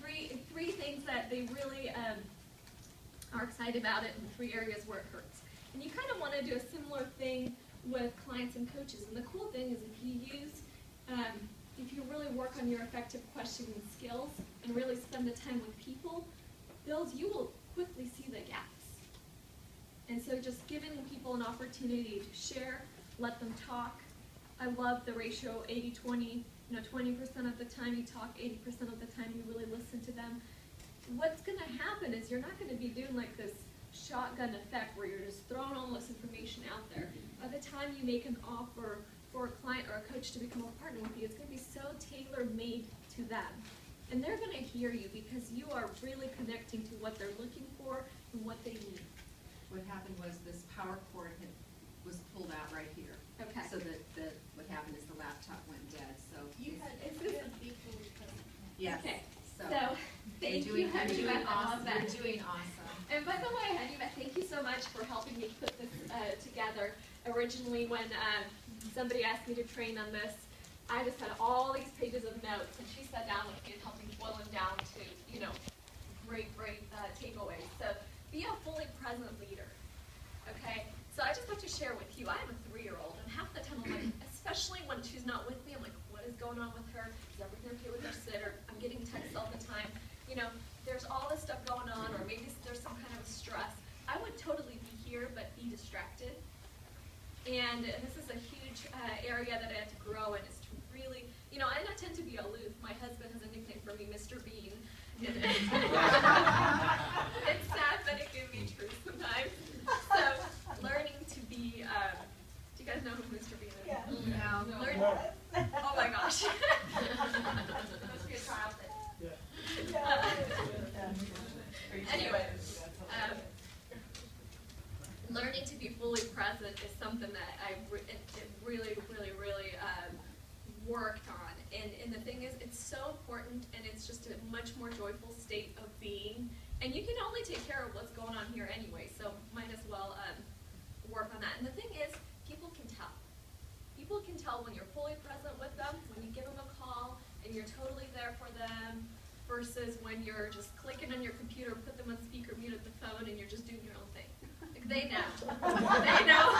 Three things that they really are excited about it, and 3 areas where it hurts. And you kind of want to do a similar thing with clients and coaches. And the cool thing is if you really work on your effective questioning skills and really spend the time with people, you will quickly see the gaps. And so just giving people an opportunity to share, let them talk. I love the ratio 80-20. 20% of the time you talk, 80% of the time you really listen to them. What's going to happen is you're not going to be doing like this shotgun effect where you're just throwing all this information out there. By the time you make an offer for a client or a coach to become a partner with you, it's going to be so tailor-made to them. And they're going to hear you because you are really connecting to what they're looking for and what they need. What happened was this power cord was pulled out right here. Okay. So what happened is the laptop went dead. So yes. Okay. So thank you, Honey Beth. I love that. You're doing awesome. And by the way, Honey Beth, thank you so much for helping me put this together. Originally, when somebody asked me to train on this, I just had all these pages of notes, and she sat down with me and helped me boil them down to, great takeaways. So be a fully present leader. Okay. So I just have to share with you, I have a 3-year-old, and half the time I'm like, especially when she's not with me, I'm like, what is going on with her? Is everything okay with her sitter? I'm getting texts all the time. There's all this stuff going on, or maybe there's some kind of stress. I would totally be here, but be distracted. And this is a huge area that I had to grow in, is to really, I tend to be aloof. My husband has a nickname for me, Mr. Bean. It's sad, but it can be true sometimes. So learning to be, do you guys know who Mr. Bean is? Yeah. No. Oh my gosh. Must be a childhood. Anyway, learning to be fully present is something that I really worked on. And the thing is, it's so important, and it's just a much more joyful state of being. And you can only take care of what's going on here anyway, so might as well work on that. And the thing is, people can tell. People can tell when you're fully present with them, when you give them a call, and you're totally there for them, versus when you're just clicking on your computer, put them on speaker, mute at the phone, and you're just doing your own thing. Like, they know. They know.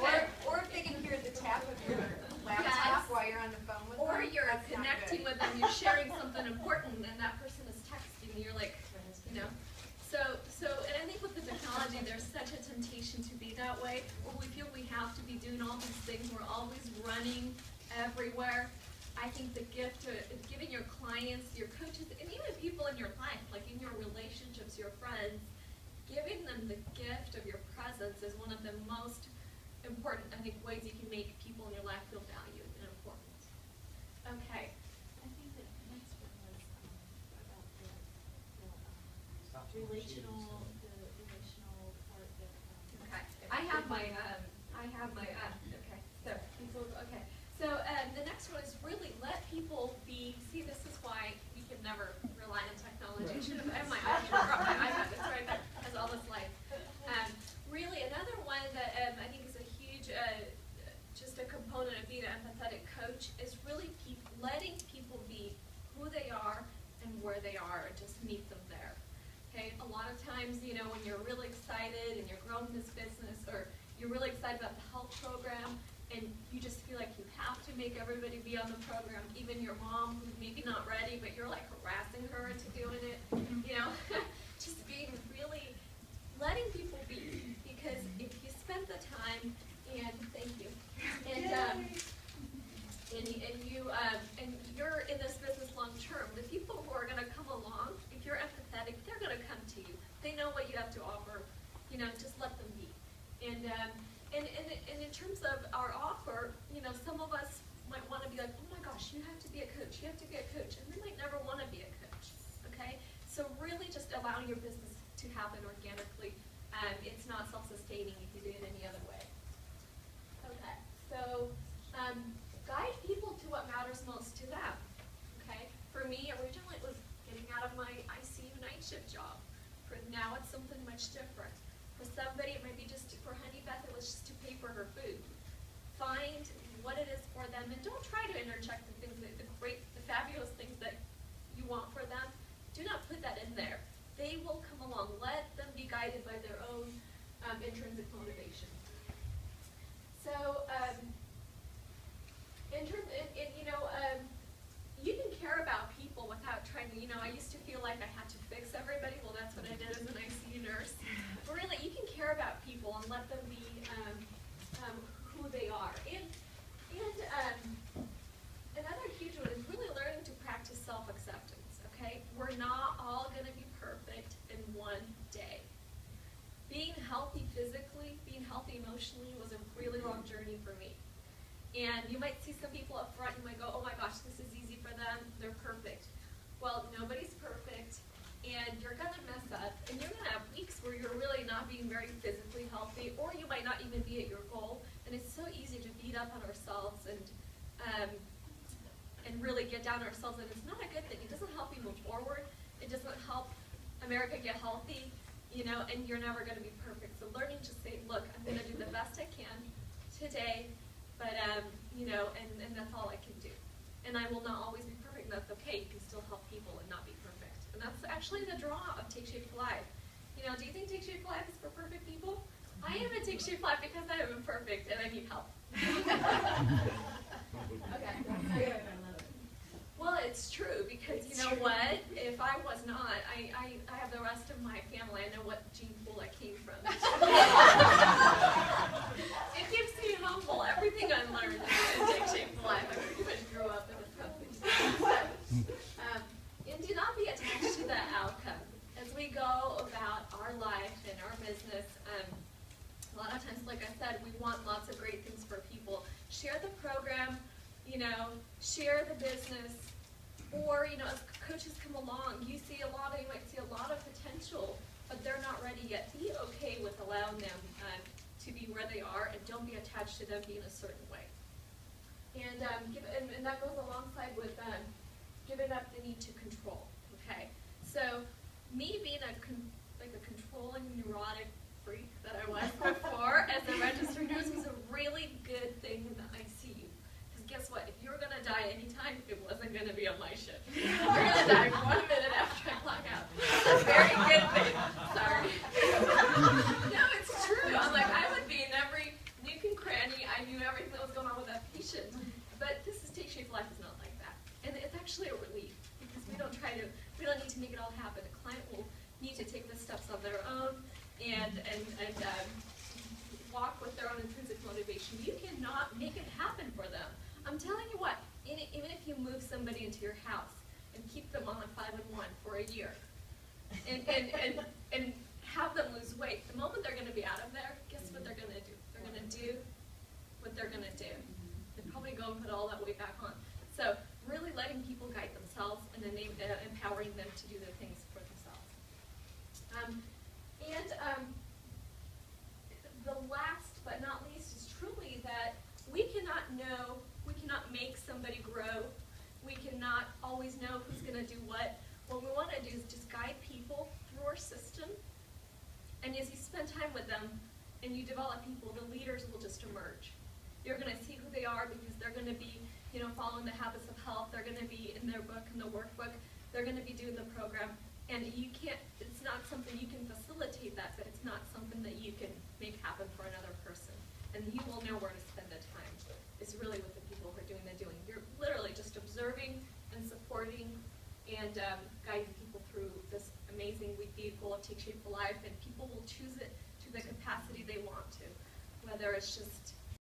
Okay. Or if they can hear the tap of your laptop while you're on the phone with them. Or you're connecting with them, you're sharing something important, and that person is texting, and you're like, So, and I think with the technology, there's such a temptation to be that way, where we feel we have to be doing all these things, we're always running everywhere. I think the gift of giving your clients, your coaches, and even people in your life, like in your relationships, your friends, giving them the gift of your presence is one of the most important, I think, ways you can make people in your life feel valued and important. Okay. I think the next one was about the relational part that. Okay. I have my. Okay. So the next one is really let people be. See, this is why we can never rely on technology. I should have had my iPad. It's right there. It has all this light. Really, another one that I think is a huge, just a component of being an empathetic coach is really letting people be who they are and where they are, and just meet them there. Okay, a lot of times, when you're really excited and you're growing this business, or you're really excited about the health program, and you just feel like you have to make everybody be on the program, even your mom who's maybe not ready, but you're like harassing her into doing it, just being really, letting people be, because if you spend the time, and thank you, and you're in this business long term, the people who are going to come along, if you're empathetic, they're going to come to you. They know what you have to offer. Just let them be. And in terms of our offer, some of us might want to be like, oh my gosh, you have to be a coach. You have to be a coach, and they might never want to be a coach. Okay, so really just allowing your business to happen organically. It's not self-sustaining if you do it any other way. Okay, so guide people to what matters most to them. Okay, for me originally it was getting out of my ICU night shift job. For now it's something much different. For somebody it might be just, for Honey Beth it was just to pay for her food. Find what it is for them, and don't try to interject the things, the fabulous things that intrinsic motivation. So, you can care about people without trying to, I used to feel like I had to fix everybody. Well, that's what I did as an ICU nurse. But really, you can care about people and let them be who they are. And another huge one is really learning to practice self-acceptance, okay? We're not all going to be perfect in one day. Being healthy physically, being healthy emotionally was a really long journey for me. And you might see some people up front, you might go, oh my gosh, this is easy for them, they're perfect. Well, nobody's perfect, and you're going to mess up, and you're going to have weeks where you're really not being very physically healthy, or you might not even be at your goal, and it's so easy to beat up on ourselves and really get down on ourselves, and it's not a good thing. It doesn't help you move forward. It doesn't help America get healthy, and you're never going to be perfect. So learning to say, look, I'm going to do the best I can today, but, and that's all I can do. And I will not always be perfect, and that's okay. You can still help people and not be perfect. And that's actually the draw of Take Shape Live. Do you think Take Shape Live is for perfect people? I am at Take Shape Live because I am imperfect and I need help. Okay. Well, it's true because you know what? If I was not, I have the rest of my family. I know what gene pool I came from. It keeps me humble. Everything I learned in Take Shape Life, I pretty much grew up in a company. And do not be attached to the outcome. As we go about our life and our business, a lot of times, like I said, we want lots of great things for people. Share the program, share the business, or, as coaches come along, you might see a lot of potential, but they're not ready yet. Be okay with allowing them to be where they are, and don't be attached to them being a certain way. And that goes alongside with giving up the need to control, okay? So, me being a controlling, neurotic freak that I was before as a registered nurse was a really good thing in the ICU. Because guess what? If you were going to die anytime, it wasn't going to be on my shift. You're going to die 1 minute after I clock out. It's a very good thing. Sorry. No, it's true. I'm like, I would be in every nook and cranny. I knew everything that was going on with that patient. But this is Take Shape Life is not like that. And it's actually a relief because we don't need to make it all happen. A client will need to take the steps on their own and walk with their own intrinsic motivation. You cannot make it happen for them. I'm telling you what, even if you move somebody into your house and keep them on a 5-1 for a year and have them lose weight, the moment they're going to be out of there, guess what they're going to do? They're going to do what they're going to do. And probably go and put all that weight back on. So really letting people guide themselves and then empowering them to do the things for themselves. The last but not least is truly that we cannot make somebody grow. We cannot always know who's going to do what. What we want to do is just guide people through our system. And as you spend time with them and you develop people, the leaders will just emerge. You're going to see who they are because they're going to be, following the habits of health. They're going to be in their book, in the workbook. They're going to be doing the program. And it's not something you can facilitate that, but it's not something that you can make happen for another person. And you will know where to spend the time. It's really with the people who are doing the doing. You're literally just observing and supporting and guiding people through this amazing vehicle of Take Shape for Life, and people will choose it to the capacity they want to. Whether it's just